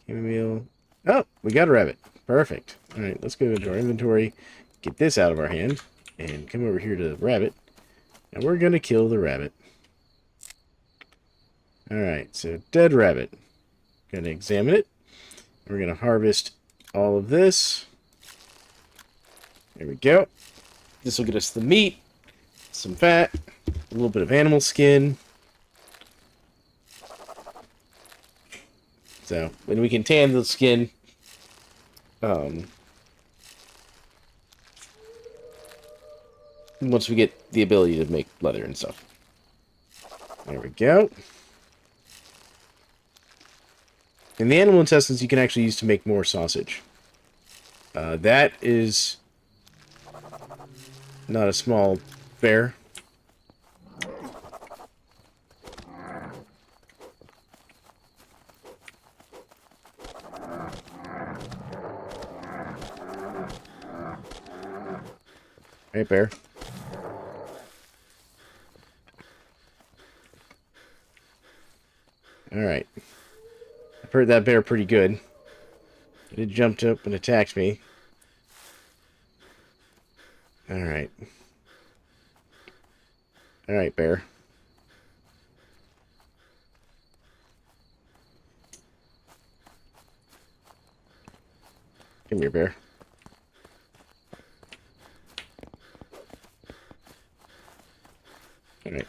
S1: Chamomile. Oh, we got a rabbit. Perfect. Alright, let's go into our inventory. Get this out of our hand. And come over here to the rabbit. And we're going to kill the rabbit. Alright, so dead rabbit. Going to examine it. We're going to harvest all of this. There we go. This will get us the meat, some fat, a little bit of animal skin. So, when we can tan the skin, once we get the ability to make leather and stuff. There we go. And the animal intestines you can actually use to make more sausage. That is not a small bear. Hey, bear. Alright. I've heard that bear pretty good. It jumped up and attacked me. Alright. Alright, bear. Come here, bear. Alright.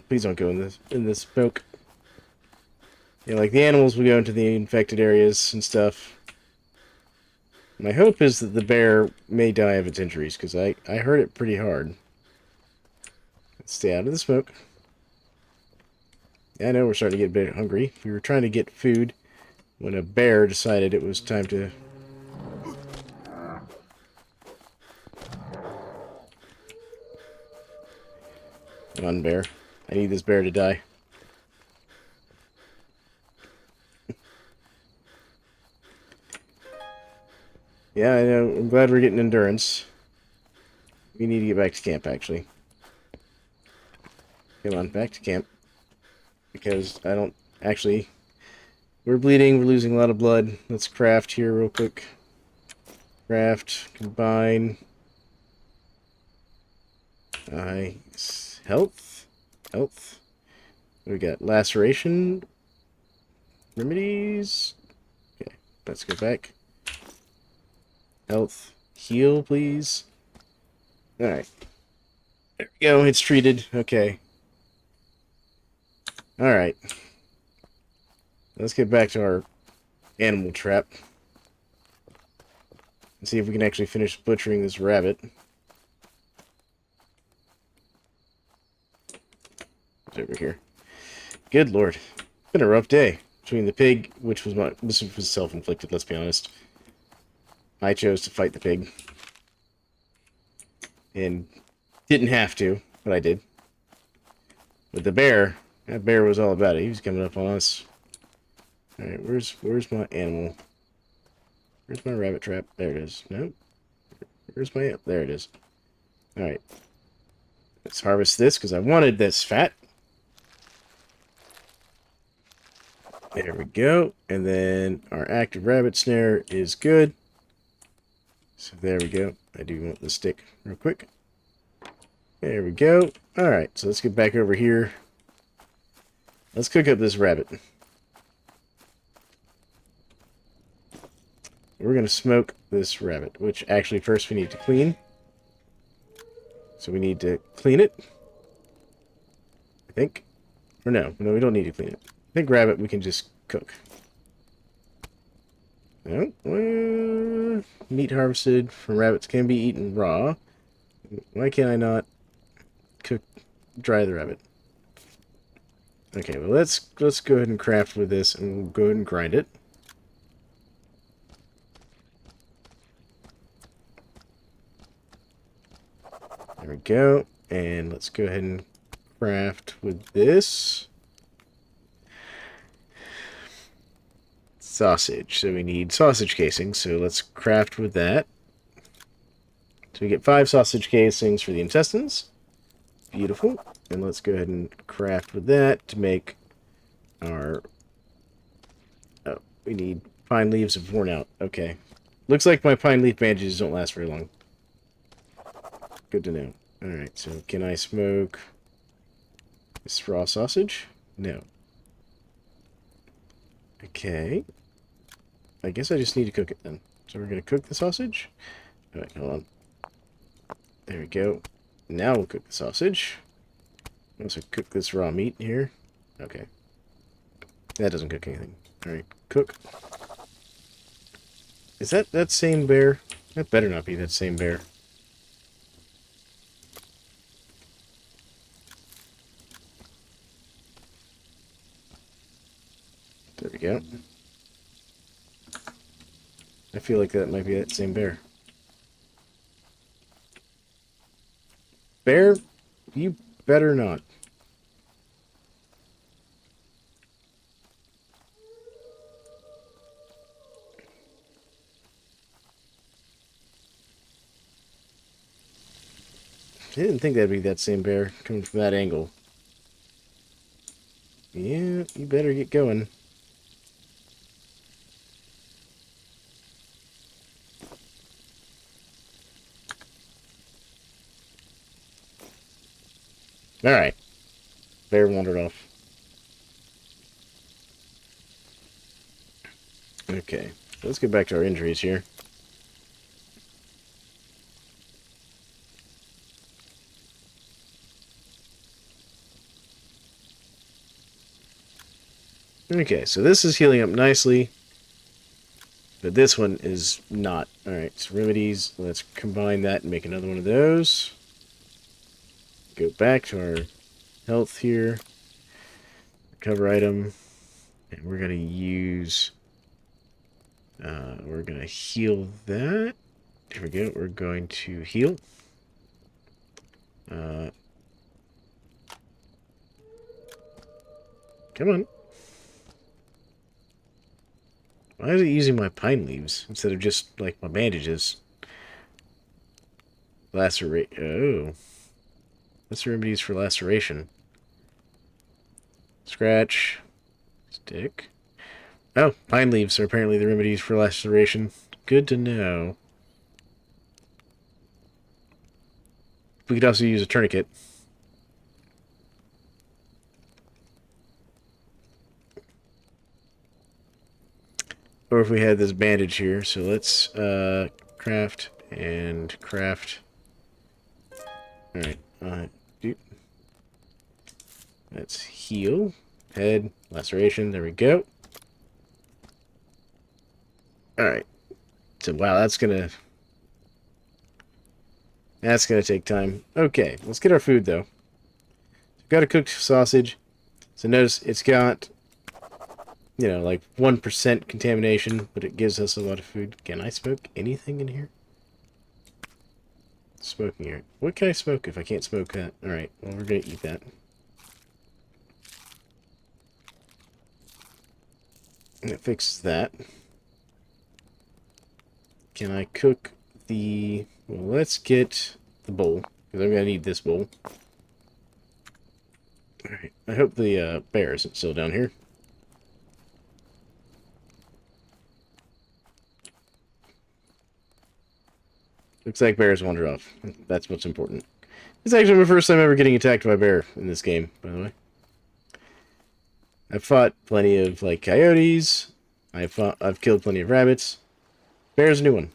S1: Please don't go in this smoke. Yeah, like the animals will go into the infected areas and stuff. My hope is that the bear may die of its injuries, because I hurt it pretty hard. Let's stay out of the smoke. Yeah, I know we're starting to get a bit hungry. We were trying to get food when a bear decided it was time to... Come on, bear. I need this bear to die. Yeah, I know. I'm glad we're getting endurance. We need to get back to camp, actually. Come on, back to camp. Because I don't... Actually, we're bleeding. We're losing a lot of blood. Let's craft here real quick. Craft. Combine. Health. Health. We got laceration. Remedies. Okay, let's go back. Health. Heal, please. Alright. There we go. It's treated. Okay. Alright. Let's get back to our animal trap. And see if we can actually finish butchering this rabbit. Good lord. It's been a rough day. Between the pig, which was this was self-inflicted, let's be honest. I chose to fight the pig. And didn't have to, but I did. With the bear, that bear was all about it. He was coming up on us. Alright, where's my animal? Where's my rabbit trap? There it is. Nope. Where's my... There it is. Alright. Let's harvest this, because I wanted this fat. There we go. And then our active rabbit snare is good. So there we go. I do want the stick real quick. There we go. Alright, so let's get back over here. Let's cook up this rabbit. We're going to smoke this rabbit, which actually first we need to clean. So we need to clean it. I think. Or no, we don't need to clean it. I think rabbit we can just cook. No, meat harvested from rabbits can be eaten raw. Why can't I not dry the rabbit? Okay, well let's go ahead and craft with this, and we'll go ahead and grind it. There we go, and let's go ahead and craft with this. Sausage. So we need sausage casings, so let's craft with that. So we get 5 sausage casings for the intestines. Beautiful. And let's go ahead and craft with that to make our... Oh, we need pine leaves have worn out. Okay. Looks like my pine leaf bandages don't last very long. Good to know. Alright, so can I smoke this raw sausage? No. Okay. I guess I just need to cook it then. So we're going to cook the sausage. Alright, hold on. There we go. Now we'll cook the sausage. Also cook this raw meat here. Okay. That doesn't cook anything. Alright, cook. Is that same bear? That better not be that same bear. There we go. I feel like that might be that same bear. Bear, you better not. I didn't think that'd be that same bear coming from that angle. Yeah, you better get going. Alright. Bear wandered off. Okay. Let's get back to our injuries here. Okay, so this is healing up nicely. But this one is not. Alright, so remedies. Let's combine that and make another one of those. Go back to our health here. Recover item. And we're going to use... we're going to heal that. Here we go. We're going to heal. Come on. Why is it using my pine leaves instead of just, like, my bandages? Lacerate. Oh. What's the remedies for laceration? Scratch. Stick. Oh, pine leaves are apparently the remedies for laceration. Good to know. We could also use a tourniquet. Or if we had this bandage here. So let's craft and craft. Alright. Let's heal. Head. Laceration. There we go. Alright. So, wow, that's gonna take time. Okay, let's get our food, though. We've got a cooked sausage. So notice it's got, you know, like 1% contamination, but it gives us a lot of food. Can I smoke anything in here? Smoking area. What can I smoke if I can't smoke that? Alright, well, we're gonna eat that. And it fixes that. Can I cook the... Well, let's get the bowl, because I'm gonna need this bowl. Alright, I hope the bear isn't still down here. Looks like bears wandered off. That's what's important. It's actually my first time ever getting attacked by a bear in this game, by the way. I've fought plenty of, like, coyotes. I've killed plenty of rabbits. Bear's a new one.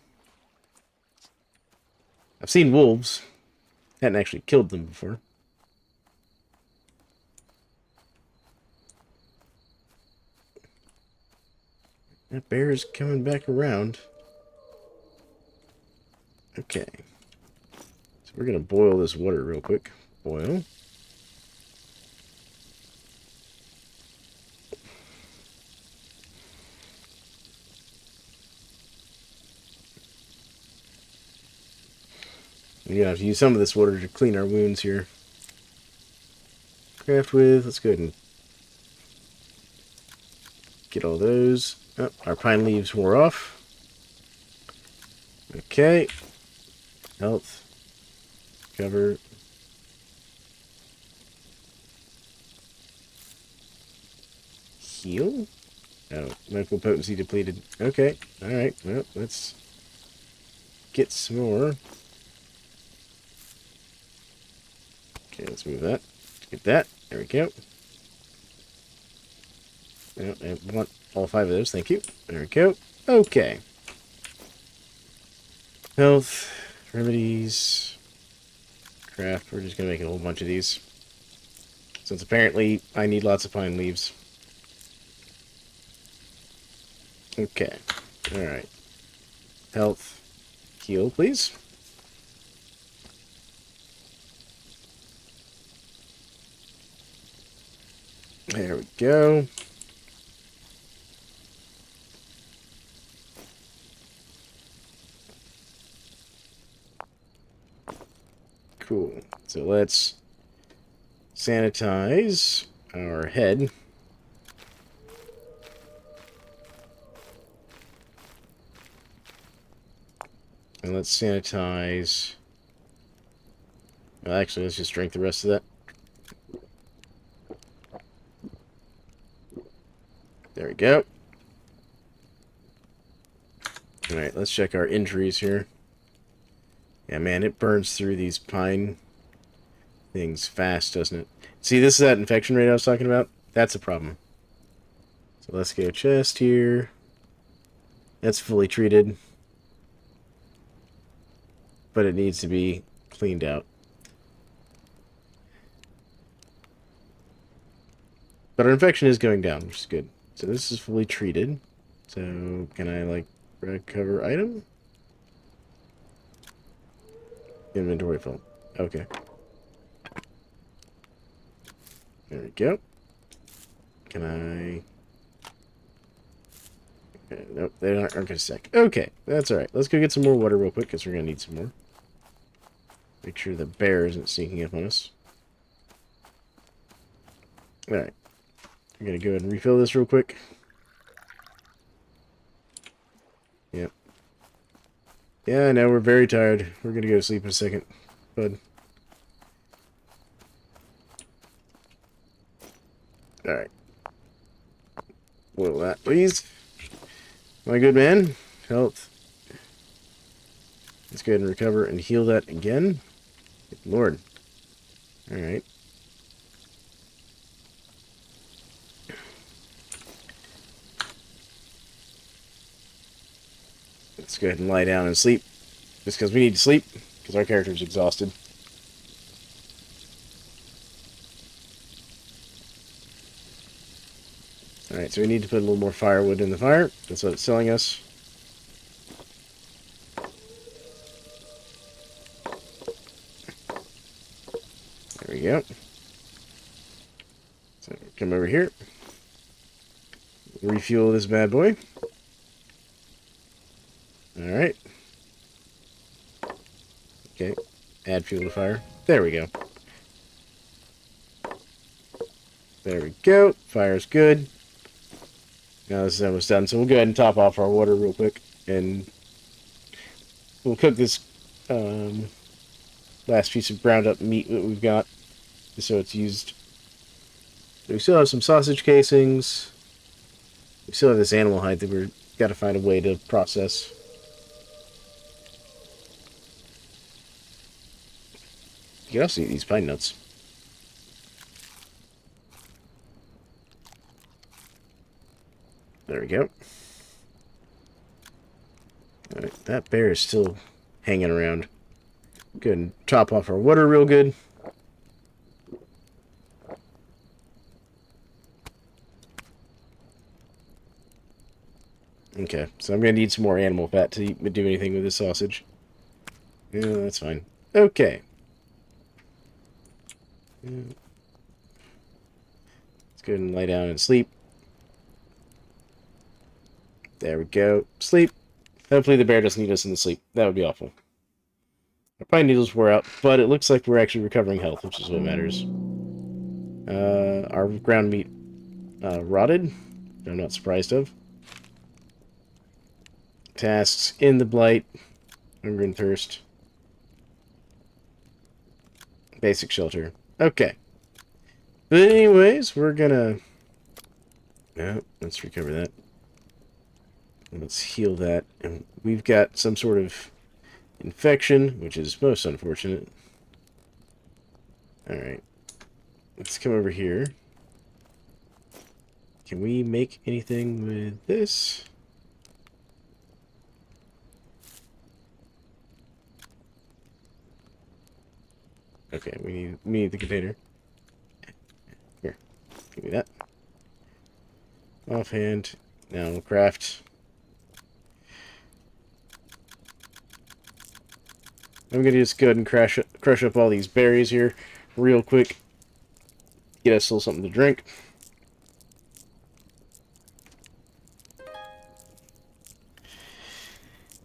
S1: I've seen wolves. Hadn't actually killed them before. That bear is coming back around. Okay. So we're going to boil this water real quick. Boil. We're going to have to use some of this water to clean our wounds here. Craft with. Let's go ahead and get all those. Oh, our pine leaves wore off. Okay. Health. Cover. Heal? Oh, medical potency depleted. Okay. Alright. Well, let's get some more. Okay, let's move that. Get that. There we go. I want all 5 of those. Thank you. There we go. Okay. Health. Remedies. Craft. We're just going to make a whole bunch of these. Since apparently I need lots of pine leaves. Okay. Alright. Health. Heal, please. There we go. Cool. So let's sanitize our head. And let's sanitize... Well, actually, let's just drink the rest of that. There we go. Alright, let's check our injuries here. Yeah, man, it burns through these pine things fast, doesn't it? See, this is that infection rate I was talking about? That's a problem. So let's go chest here. That's fully treated. But it needs to be cleaned out. But our infection is going down, which is good. So this is fully treated. So can I, like, recover item? Inventory full. Okay. There we go. Can I... Okay, nope, they aren't going to stack. Okay, that's alright. Let's go get some more water real quick, because we're going to need some more. Make sure the bear isn't sneaking up on us. Alright. I'm going to go ahead and refill this real quick. Yep. Yeah, I know, we're very tired. We're going to go to sleep in a second. Bud. Alright. Boil that, please. My good man. Health. Let's go ahead and recover and heal that again. Good Lord. Alright. Let's go ahead and lie down and sleep. Just because we need to sleep. Because our character's exhausted. Alright, so we need to put a little more firewood in the fire. That's what it's telling us. There we go. So come over here. Refuel this bad boy. Alright. Okay. Add fuel to fire. There we go. There we go. Fire's good. Now this is almost done, so we'll go ahead and top off our water real quick. And we'll cook this last piece of ground up meat that we've got. Just so it's used. We still have some sausage casings. We still have this animal hide that we've got to find a way to process. You can also eat these pine nuts. There we go. Alright, that bear is still hanging around. Good, and top off our water real good. Okay, so I'm going to need some more animal fat to do anything with this sausage. Yeah, that's fine. Okay. Let's go ahead and lie down and sleep. There we go. Sleep. Hopefully the bear doesn't eat us in the sleep. That would be awful. Our pine needles wore out, but it looks like we're actually recovering health, which is what matters. Our ground meat rotted. I'm not surprised of. Tasks in the Blight. Hunger and thirst. Basic shelter. Okay. But anyways, we're gonna... Yeah, let's recover that. Let's heal that. And we've got some sort of infection, which is most unfortunate. Alright. Let's come over here. Can we make anything with this? Okay, we need the container. Here, give me that. Offhand. Now we'll craft. I'm gonna just go ahead and crush up all these berries here real quick. Get us a little something to drink.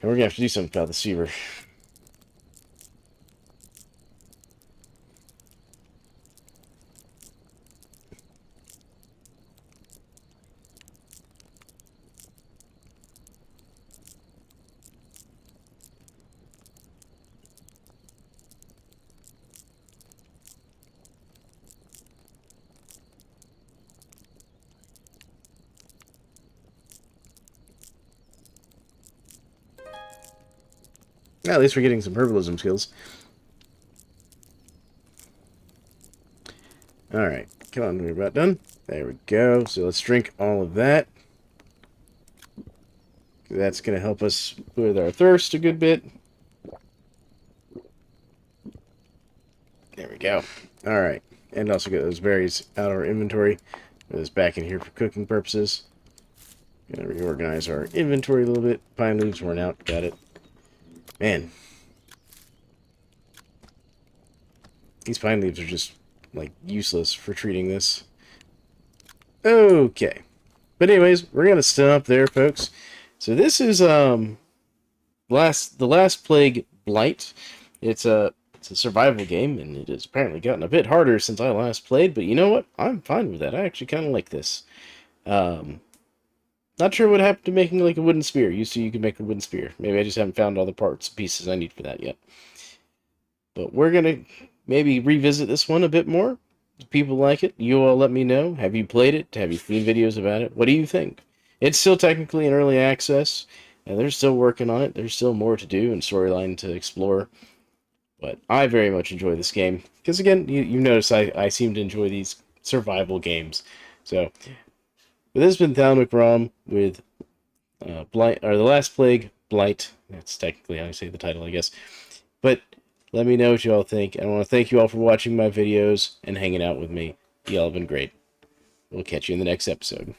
S1: And we're gonna have to do something about this fever. At least we're getting some herbalism skills. Alright, come on, we're about done. There we go. So let's drink all of that. That's going to help us with our thirst a good bit. There we go. Alright, and also get those berries out of our inventory. Put this back in here for cooking purposes. Going to reorganize our inventory a little bit. Pine leaves worn out. Got it. Man. These pine leaves are just, like, useless for treating this. Okay. But anyways, we're going to stop there, folks. So this is the last plague Blight. It's a survival game, and it has apparently gotten a bit harder since I last played, but you know what? I'm fine with that. I actually kind of like this. Not sure what happened to making like a wooden spear. Used to you could make a wooden spear. Maybe I just haven't found all the parts and pieces I need for that yet. But we're going to maybe revisit this one a bit more. If people like it, you all let me know. Have you played it? Have you seen videos about it? What do you think? It's still technically in early access, and they're still working on it. There's still more to do and storyline to explore. But I very much enjoy this game. Because again, you notice I seem to enjoy these survival games. So, but this has been Thalan McRom with Blight, or The Last Plague, Blight. That's technically how I say the title, I guess. But let me know what you all think. I want to thank you all for watching my videos and hanging out with me. You all have been great. We'll catch you in the next episode.